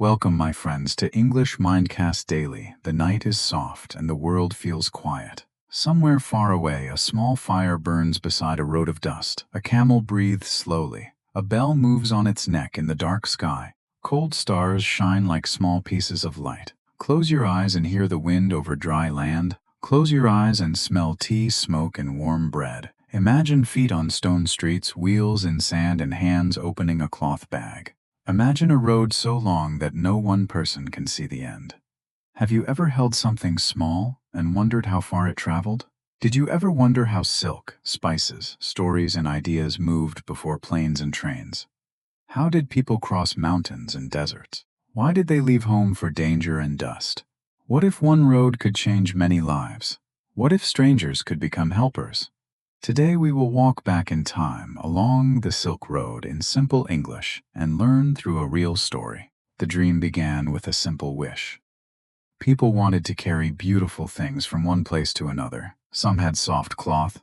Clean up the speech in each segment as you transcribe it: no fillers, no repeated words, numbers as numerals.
Welcome, my friends, to English Mindcast Daily. The night is soft and the world feels quiet. Somewhere far away, a small fire burns beside a road of dust. A camel breathes slowly. A bell moves on its neck in the dark sky. Cold stars shine like small pieces of light. Close your eyes and hear the wind over dry land. Close your eyes and smell tea, smoke, and warm bread. Imagine feet on stone streets, wheels in sand, and hands opening a cloth bag. Imagine a road so long that no one person can see the end. Have you ever held something small and wondered how far it traveled? Did you ever wonder how silk, spices, stories, and ideas moved before planes and trains? How did people cross mountains and deserts? Why did they leave home for danger and dust? What if one road could change many lives? What if strangers could become helpers? Today we will walk back in time along the Silk Road in simple English and learn through a real story. The dream began with a simple wish. People wanted to carry beautiful things from one place to another. Some had soft cloth,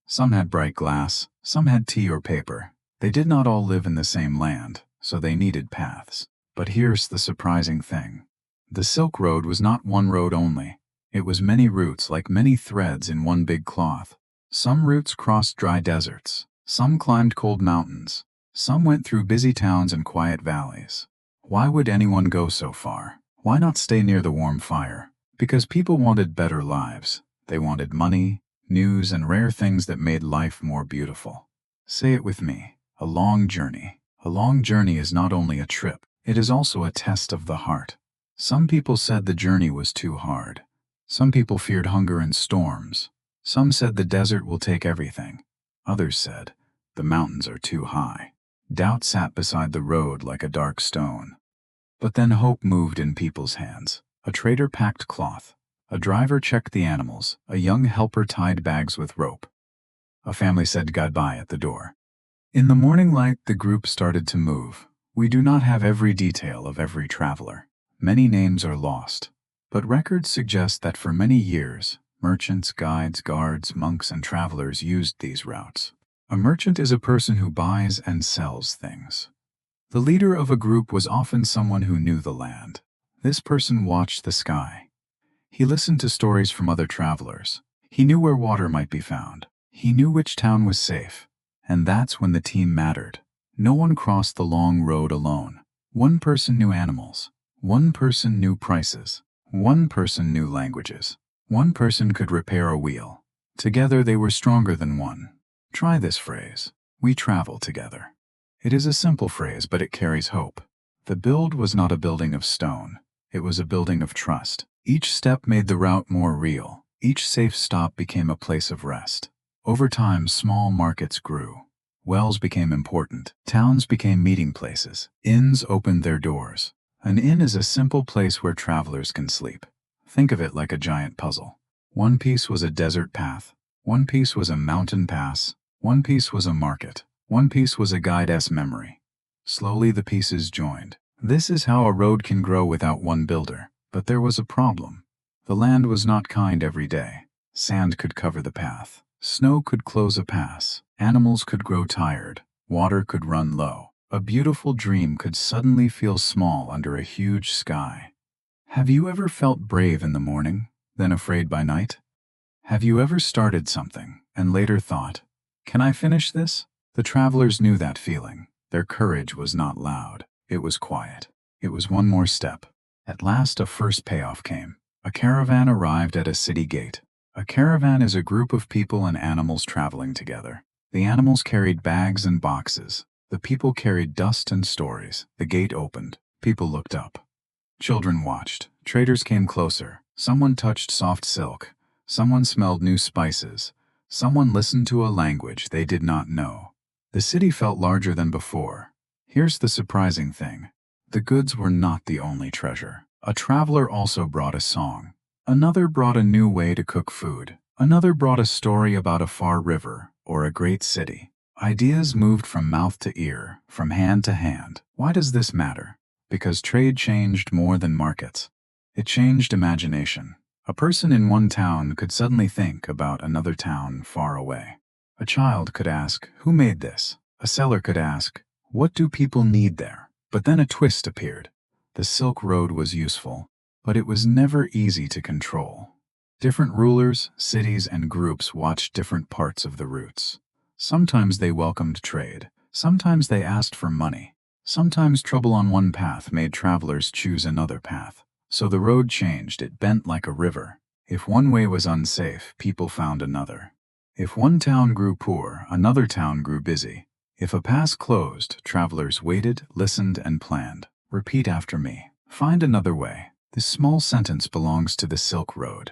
some had bright glass, some had tea or paper. They did not all live in the same land, so they needed paths. But here's the surprising thing. The Silk Road was not one road only. It was many routes, like many threads in one big cloth. Some routes crossed dry deserts, some climbed cold mountains, some went through busy towns and quiet valleys. Why would anyone go so far? Why not stay near the warm fire? Because people wanted better lives. They wanted money, news, and rare things that made life more beautiful. Say it with me, a long journey. A long journey is not only a trip, it is also a test of the heart. Some people said the journey was too hard. Some people feared hunger and storms. Some said the desert will take everything. Others said, the mountains are too high. Doubt sat beside the road like a dark stone. But then hope moved in people's hands. A trader packed cloth. A driver checked the animals. A young helper tied bags with rope. A family said goodbye at the door. In the morning light, the group started to move. We do not have every detail of every traveler. Many names are lost. But records suggest that for many years, merchants, guides, guards, monks, and travelers used these routes. A merchant is a person who buys and sells things. The leader of a group was often someone who knew the land. This person watched the sky. He listened to stories from other travelers. He knew where water might be found. He knew which town was safe. And that's when the team mattered. No one crossed the long road alone. One person knew animals. One person knew prices. One person knew languages. One person could repair a wheel. Together they were stronger than one. Try this phrase. We travel together. It is a simple phrase, but it carries hope. The build was not a building of stone. It was a building of trust. Each step made the route more real. Each safe stop became a place of rest. Over time, small markets grew. Wells became important. Towns became meeting places. Inns opened their doors. An inn is a simple place where travelers can sleep. Think of it like a giant puzzle. One piece was a desert path. One piece was a mountain pass. One piece was a market. One piece was a guide's memory. Slowly the pieces joined. This is how a road can grow without one builder. But there was a problem. The land was not kind every day. Sand could cover the path. Snow could close a pass. Animals could grow tired. Water could run low. A beautiful dream could suddenly feel small under a huge sky. Have you ever felt brave in the morning, then afraid by night? Have you ever started something and later thought, can I finish this? The travelers knew that feeling. Their courage was not loud. It was quiet. It was one more step. At last a first payoff came. A caravan arrived at a city gate. A caravan is a group of people and animals traveling together. The animals carried bags and boxes. The people carried dust and stories. The gate opened. People looked up. Children watched. Traders came closer. Someone touched soft silk. Someone smelled new spices. Someone listened to a language they did not know. The city felt larger than before. Here's the surprising thing. The goods were not the only treasure. A traveler also brought a song. Another brought a new way to cook food. Another brought a story about a far river or a great city. Ideas moved from mouth to ear, from hand to hand. Why does this matter? Because trade changed more than markets. It changed imagination. A person in one town could suddenly think about another town far away. A child could ask, who made this? A seller could ask, what do people need there? But then a twist appeared. The Silk Road was useful, but it was never easy to control. Different rulers, cities, and groups watched different parts of the routes. Sometimes they welcomed trade, sometimes they asked for money, sometimes trouble on one path made travelers choose another path. So the road changed, it bent like a river. If one way was unsafe, people found another. If one town grew poor, another town grew busy. If a pass closed, travelers waited, listened, and planned. Repeat after me. Find another way. This small sentence belongs to the Silk Road.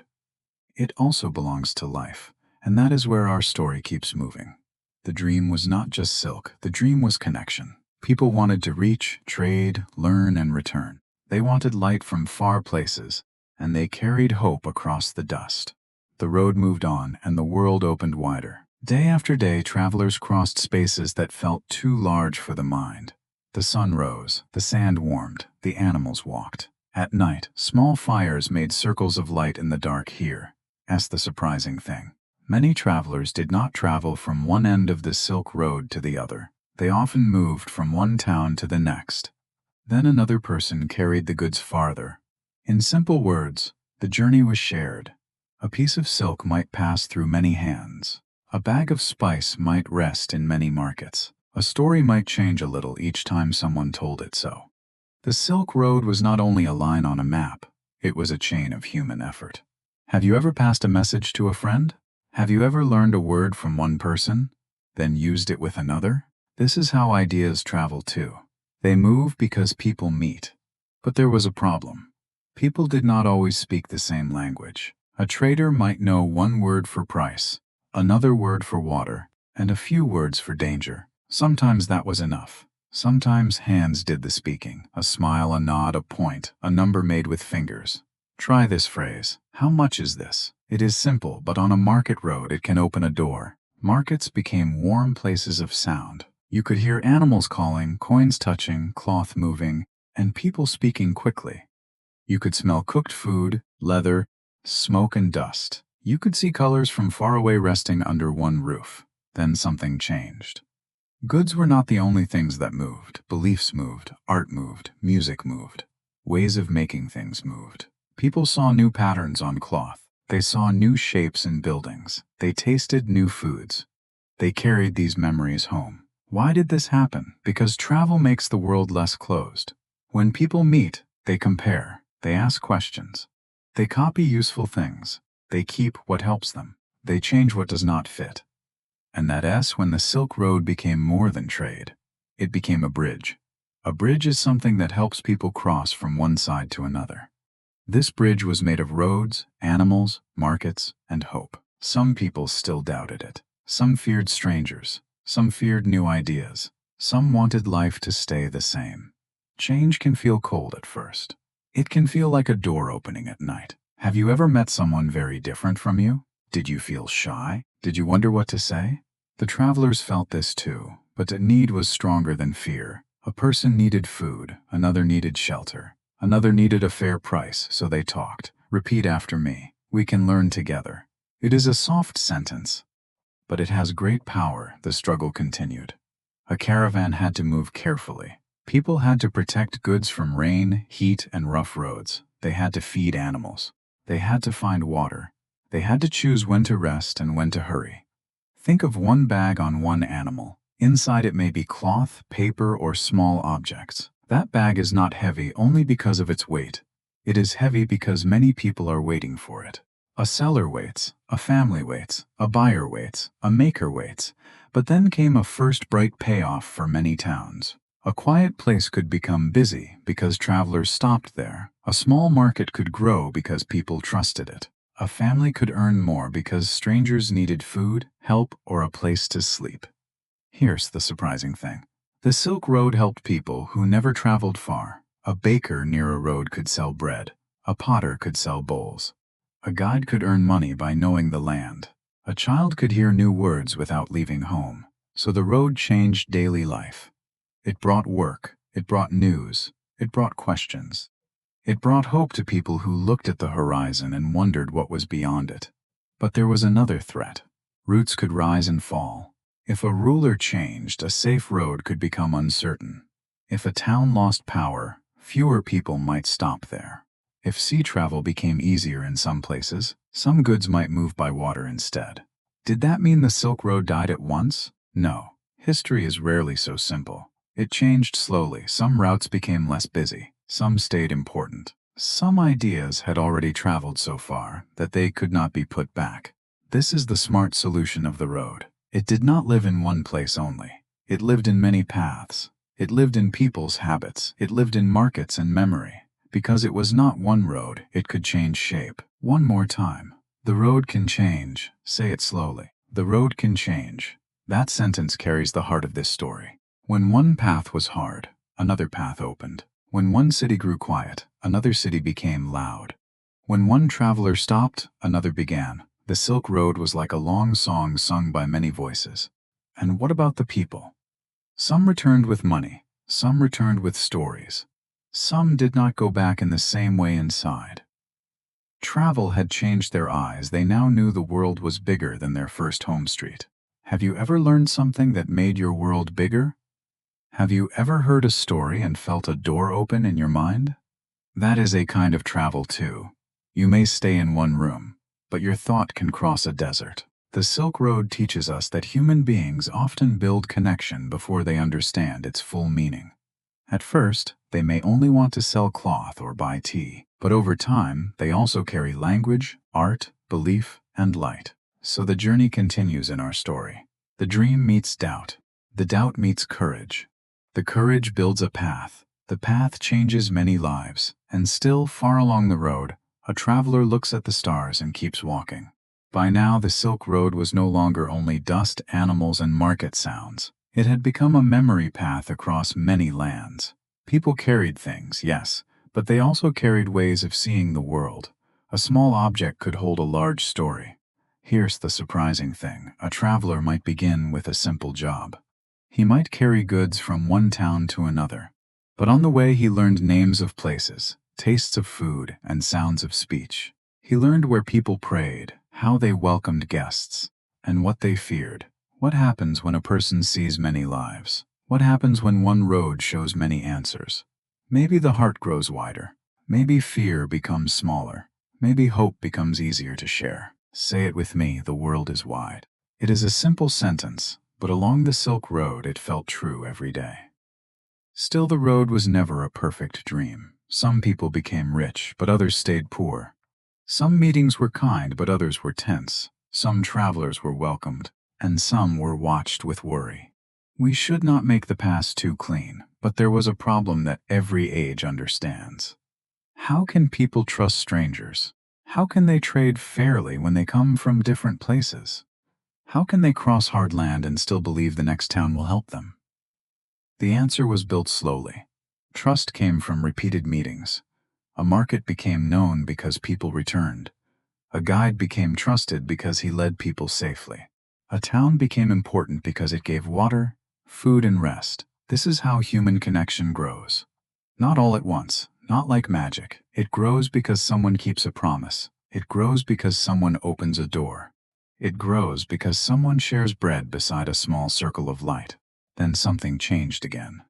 It also belongs to life, and that is where our story keeps moving. The dream was not just silk, the dream was connection. People wanted to reach, trade, learn, and return. They wanted light from far places, and they carried hope across the dust. The road moved on, and the world opened wider. Day after day, travelers crossed spaces that felt too large for the mind. The sun rose, the sand warmed, the animals walked. At night, small fires made circles of light in the dark here. As the surprising thing, many travelers did not travel from one end of the Silk Road to the other. They often moved from one town to the next. Then another person carried the goods farther. In simple words, the journey was shared. A piece of silk might pass through many hands. A bag of spice might rest in many markets. A story might change a little each time someone told it so. The Silk Road was not only a line on a map, it was a chain of human effort. Have you ever passed a message to a friend? Have you ever learned a word from one person, then used it with another? This is how ideas travel too. They move because people meet. But there was a problem. People did not always speak the same language. A trader might know one word for price, another word for water, and a few words for danger. Sometimes that was enough. Sometimes hands did the speaking. A smile, a nod, a point, a number made with fingers. Try this phrase. How much is this? It is simple, but on a market road it can open a door. Markets became warm places of sound. You could hear animals calling, coins touching, cloth moving, and people speaking quickly. You could smell cooked food, leather, smoke, and dust. You could see colors from far away resting under one roof. Then something changed. Goods were not the only things that moved. Beliefs moved, art moved, music moved. Ways of making things moved. People saw new patterns on cloth. They saw new shapes in buildings. They tasted new foods. They carried these memories home. Why did this happen? Because travel makes the world less closed. When people meet, they compare. They ask questions. They copy useful things. They keep what helps them. They change what does not fit. And when the Silk Road became more than trade. It became a bridge. A bridge is something that helps people cross from one side to another. This bridge was made of roads, animals, markets, and hope. Some people still doubted it. Some feared strangers. Some feared new ideas. Some wanted life to stay the same. Change can feel cold at first. It can feel like a door opening at night. Have you ever met someone very different from you? Did you feel shy? Did you wonder what to say? The travelers felt this too, but the need was stronger than fear. A person needed food, another needed shelter, another needed a fair price, so they talked. Repeat after me. We can learn together. It is a soft sentence, but it has great power. The struggle continued. A caravan had to move carefully. People had to protect goods from rain, heat, and rough roads. They had to feed animals. They had to find water. They had to choose when to rest and when to hurry. Think of one bag on one animal. Inside it may be cloth, paper, or small objects. That bag is not heavy only because of its weight. It is heavy because many people are waiting for it. A seller waits, a family waits, a buyer waits, a maker waits. But then came a first bright payoff for many towns. A quiet place could become busy because travelers stopped there. A small market could grow because people trusted it. A family could earn more because strangers needed food, help, or a place to sleep. Here's the surprising thing. The Silk Road helped people who never traveled far. A baker near a road could sell bread. A potter could sell bowls. A guide could earn money by knowing the land. A child could hear new words without leaving home. So the road changed daily life. It brought work. It brought news. It brought questions. It brought hope to people who looked at the horizon and wondered what was beyond it. But there was another threat. Routes could rise and fall. If a ruler changed, a safe road could become uncertain. If a town lost power, fewer people might stop there. If sea travel became easier in some places, some goods might move by water instead. Did that mean the Silk Road died at once? No. History is rarely so simple. It changed slowly. Some routes became less busy. Some stayed important. Some ideas had already traveled so far that they could not be put back. This is the smart solution of the road. It did not live in one place only. It lived in many paths. It lived in people's habits. It lived in markets and memory. Because it was not one road, it could change shape. One more time. The road can change. Say it slowly. The road can change. That sentence carries the heart of this story. When one path was hard, another path opened. When one city grew quiet, another city became loud. When one traveler stopped, another began. The Silk Road was like a long song sung by many voices. And what about the people? Some returned with money. Some returned with stories. Some did not go back in the same way inside. Travel had changed their eyes. They now knew the world was bigger than their first home street. Have you ever learned something that made your world bigger? Have you ever heard a story and felt a door open in your mind? That is a kind of travel too. You may stay in one room, but your thought can cross a desert. The Silk Road teaches us that human beings often build connection before they understand its full meaning. At first, they may only want to sell cloth or buy tea, but over time, they also carry language, art, belief, and light. So the journey continues in our story. The dream meets doubt. The doubt meets courage. The courage builds a path. The path changes many lives. And still, far along the road, a traveler looks at the stars and keeps walking. By now, the Silk Road was no longer only dust, animals, and market sounds. It had become a memory path across many lands. People carried things, yes, but they also carried ways of seeing the world. A small object could hold a large story. Here's the surprising thing. A traveler might begin with a simple job. He might carry goods from one town to another. But on the way he learned names of places, tastes of food, and sounds of speech. He learned where people prayed, how they welcomed guests, and what they feared. What happens when a person sees many lives? What happens when one road shows many answers? Maybe the heart grows wider. Maybe fear becomes smaller. Maybe hope becomes easier to share. Say it with me, the world is wide. It is a simple sentence, but along the Silk Road it felt true every day. Still, the road was never a perfect dream. Some people became rich, but others stayed poor. Some meetings were kind, but others were tense. Some travelers were welcomed, and some were watched with worry. We should not make the past too clean, but there was a problem that every age understands. How can people trust strangers? How can they trade fairly when they come from different places? How can they cross hard land and still believe the next town will help them? The answer was built slowly. Trust came from repeated meetings. A market became known because people returned. A guide became trusted because he led people safely. A town became important because it gave water, food, and rest. This is how human connection grows. Not all at once, not like magic. It grows because someone keeps a promise. It grows because someone opens a door. It grows because someone shares bread beside a small circle of light. Then something changed again.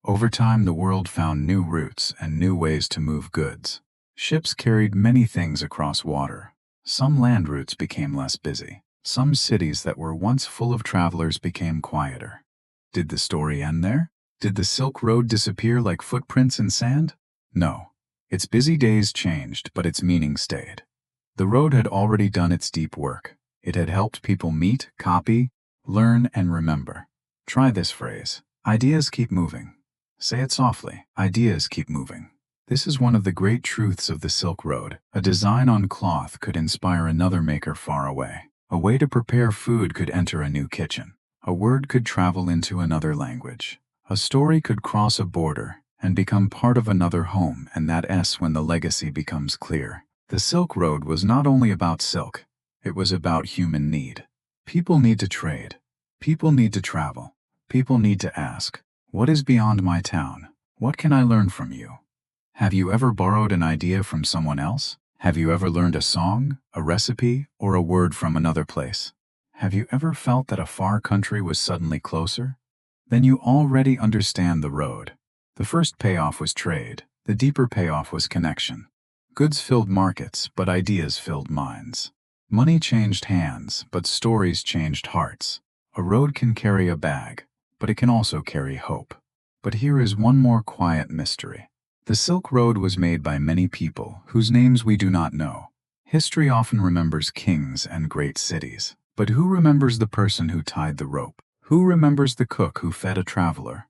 Over time, the world found new routes and new ways to move goods. Ships carried many things across water. Some land routes became less busy. Some cities that were once full of travelers became quieter. Did the story end there? Did the Silk Road disappear like footprints in sand? No. Its busy days changed, but its meaning stayed. The road had already done its deep work. It had helped people meet, copy, learn, and remember. Try this phrase. Ideas keep moving. Say it softly. Ideas keep moving. This is one of the great truths of the Silk Road. A design on cloth could inspire another maker far away. A way to prepare food could enter a new kitchen. A word could travel into another language. A story could cross a border and become part of another home, and that is when the legacy becomes clear. The Silk Road was not only about silk. It was about human need. People need to trade. People need to travel. People need to ask, what is beyond my town? What can I learn from you? Have you ever borrowed an idea from someone else? Have you ever learned a song, a recipe, or a word from another place? Have you ever felt that a far country was suddenly closer? Then you already understand the road. The first payoff was trade. The deeper payoff was connection. Goods filled markets, but ideas filled minds. Money changed hands, but stories changed hearts. A road can carry a bag, but it can also carry hope. But here is one more quiet mystery. The Silk Road was made by many people whose names we do not know. History often remembers kings and great cities. But who remembers the person who tied the rope? Who remembers the cook who fed a traveler?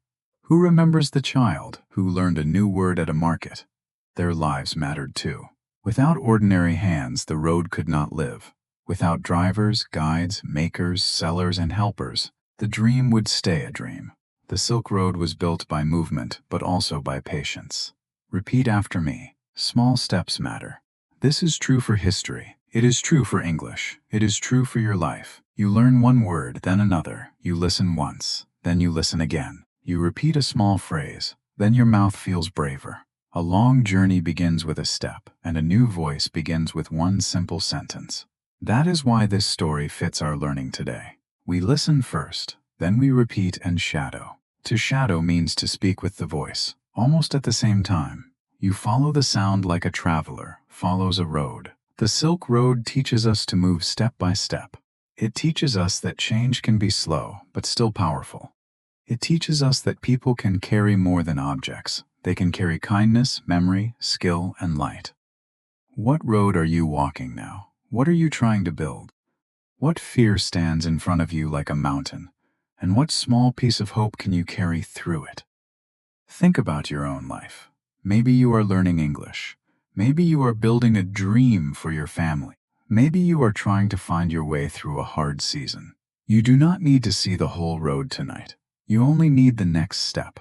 Who remembers the child who learned a new word at a market? Their lives mattered too. Without ordinary hands, the road could not live. Without drivers, guides, makers, sellers, and helpers, the dream would stay a dream. The Silk Road was built by movement, but also by patience. Repeat after me. Small steps matter. This is true for history. It is true for English. It is true for your life. You learn one word, then another. You listen once, then you listen again. You repeat a small phrase, then your mouth feels braver. A long journey begins with a step, and a new voice begins with one simple sentence. That is why this story fits our learning today. We listen first, then we repeat and shadow. To shadow means to speak with the voice, almost at the same time. You follow the sound like a traveler follows a road. The Silk Road teaches us to move step by step. It teaches us that change can be slow, but still powerful. It teaches us that people can carry more than objects. They can carry kindness, memory, skill, and light. What road are you walking now? What are you trying to build? What fear stands in front of you like a mountain? And what small piece of hope can you carry through it? Think about your own life. Maybe you are learning English. Maybe you are building a dream for your family. Maybe you are trying to find your way through a hard season. You do not need to see the whole road tonight. You only need the next step.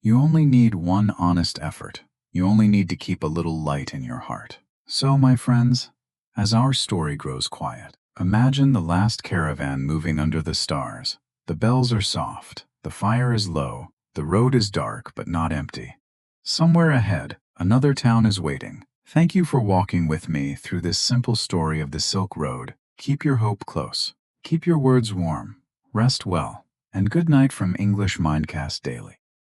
You only need one honest effort. You only need to keep a little light in your heart. So, my friends, as our story grows quiet, imagine the last caravan moving under the stars. The bells are soft, the fire is low, the road is dark but not empty. Somewhere ahead, another town is waiting. Thank you for walking with me through this simple story of the Silk Road. Keep your hope close. Keep your words warm. Rest well. And good night from English Mindcast Daily.